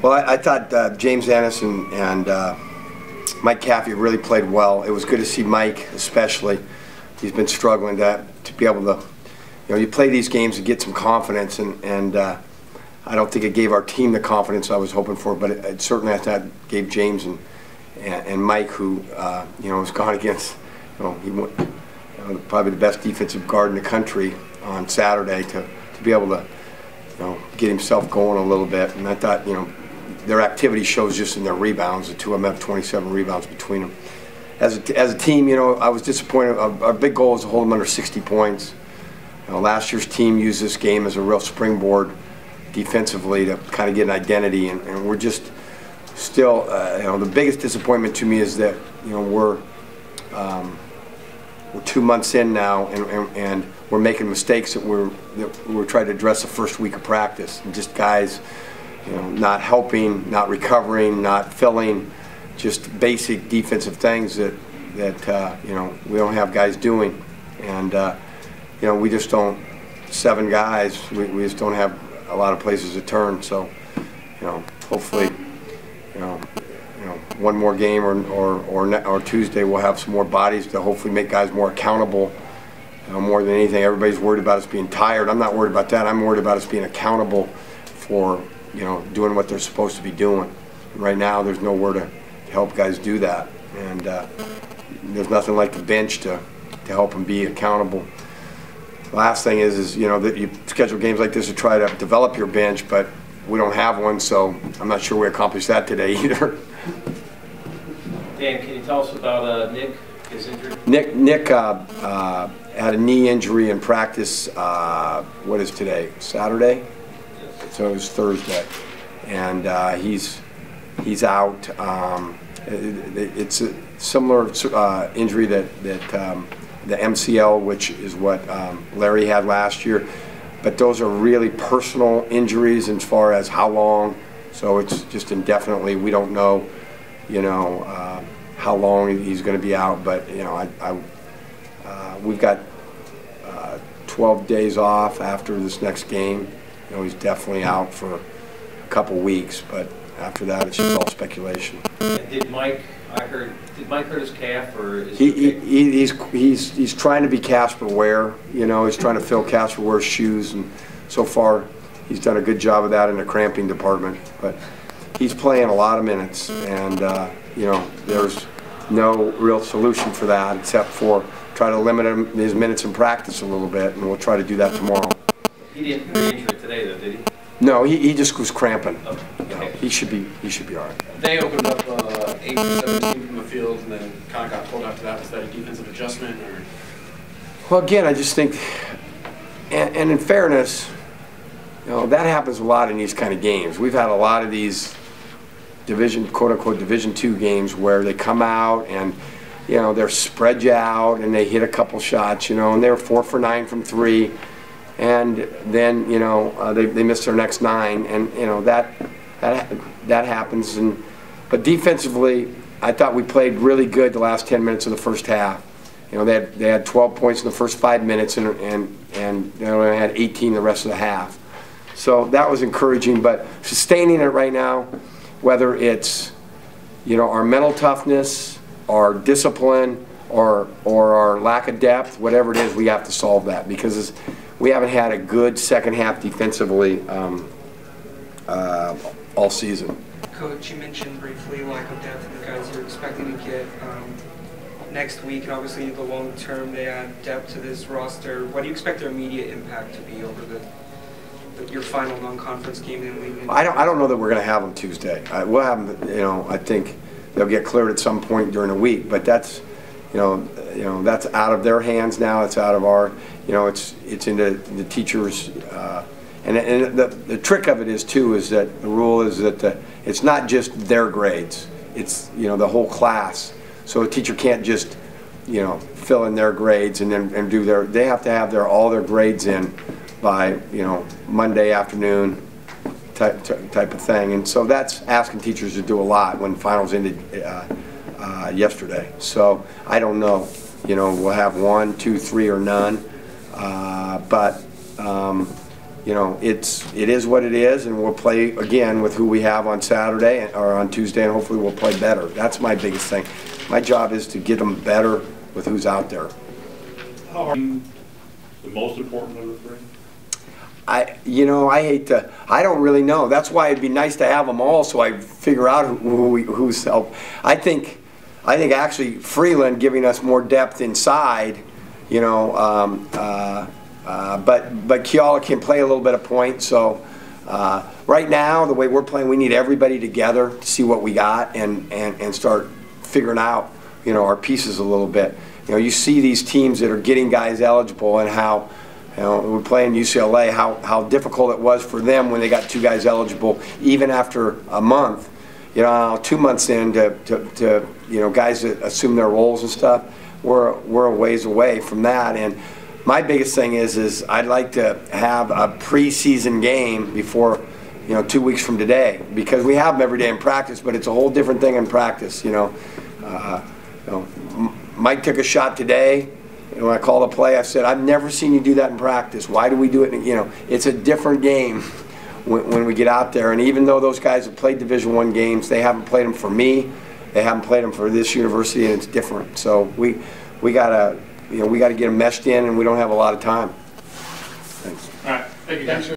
Well, I thought James Ennis and Mike Caffey really played well. It was good to see Mike, especially. He's been struggling to be able to, you play these games and get some confidence, and I don't think it gave our team the confidence I was hoping for, but it certainly I thought gave James and Mike, who has gone against, probably the best defensive guard in the country on Saturday, to be able to, get himself going a little bit. And I thought, their activity shows just in their rebounds. The two of them have 27 rebounds between them. As a team, I was disappointed. Our big goal is to hold them under 60 points. Last year's team used this game as a real springboard defensively to kind of get an identity, and we're just still, the biggest disappointment to me is that, we're 2 months in now, and we're making mistakes that we're trying to address the first week of practice, and just guys, not helping, not recovering, not filling, just basic defensive things that we don't have guys doing, and we just don't. 7 guys, we just don't have a lot of places to turn. So, hopefully, one more game or Tuesday we'll have some more bodies to hopefully make guys more accountable. More than anything, everybody's worried about us being tired. I'm not worried about that. I'm worried about us being accountable for doing what they're supposed to be doing. And right now, there's nowhere to help guys do that, and there's nothing like the bench to help them be accountable. The last thing is that you schedule games like this to try to develop your bench, but we don't have one, so I'm not sure we accomplished that today either. Dan, can you tell us about Nick, his injury? Nick had a knee injury in practice. What is today? Saturday? Yes. So it was Thursday, and he's out. It's a similar injury that the MCL, which is what Larry had last year, but those are really personal injuries as far as how long. So it's just indefinitely. We don't know, how long he's going to be out. But we've got 12 days off after this next game. He's definitely out for a couple weeks, but after that, it's just all speculation. And did Mike hurt his calf, or is he's trying to be Casper Ware? He's trying to fill Casper Ware's shoes, and so far he's done a good job of that in the cramping department. But he's playing a lot of minutes, and there's no real solution for that except for try to limit his minutes in practice a little bit, and we'll try to do that tomorrow. He didn't re-injure it today, though, did he? No, he just was cramping. Okay. He should be all right. They opened up 8 for 17 from the field, and then kind of got pulled after that. Was that a defensive adjustment, or? Well, again, I just think, and in fairness, that happens a lot in these kind of games. We've had a lot of these quote-unquote Division II games where they come out and they're spread you out and they hit a couple shots, and they're 4 for 9 from 3. And then they miss their next 9, and that happens. But defensively, I thought we played really good the last 10 minutes of the first half. They had 12 points in the first 5 minutes, and they only had 18 the rest of the half. So that was encouraging. But sustaining it right now, whether it's our mental toughness, our discipline, or our lack of depth, whatever it is, we have to solve that, because we haven't had a good second half defensively all season. Coach, you mentioned briefly lack of depth in the guys you're expecting to get next week, and obviously the long term they add depth to this roster. What do you expect their immediate impact to be over your final non-conference game in the league? I don't know that we're going to have them Tuesday. We'll have them. I think they'll get cleared at some point during the week, but that's that's out of their hands now. It's out of our. It's into the teachers, and the trick of it is too is that the rule is that it's not just their grades. It's the whole class. So a teacher can't just fill in their grades and then do their. They have to have all their grades in by Monday afternoon type of thing. And so that's asking teachers to do a lot when finals ended yesterday. So I don't know. We'll have 1, 2, 3, or none. But you know, it is what it is, and we'll play again with who we have on Saturday or on Tuesday, and hopefully we'll play better. That's my biggest thing. My job is to get them better with who's out there. How are you the most important of the three? You know, I don't really know. That's why it'd be nice to have them all, so I figure out who's help. I think actually Freeland giving us more depth inside, you know, but Keala can play a little bit of point. So right now, the way we're playing, we need everybody together to see what we got and start figuring out, you know, our pieces a little bit. You know, you see these teams that are getting guys eligible and how, you know, we're playing UCLA, how difficult it was for them when they got 2 guys eligible, even after a month. You know, 2 months in to you know, guys that assume their roles and stuff. We're a ways away from that. And my biggest thing is I'd like to have a preseason game before, you know, 2 weeks from today, because we have them every day in practice, but it's a whole different thing in practice. You know, Mike took a shot today. And when I called a play, I said, I've never seen you do that in practice. Why do we do it? You know, it's a different game when we get out there. And even though those guys have played Division I games, they haven't played them for me. They haven't played them for this university, and it's different. So we gotta get them meshed in, and we don't have a lot of time. Thanks. All right. Thank you, guys.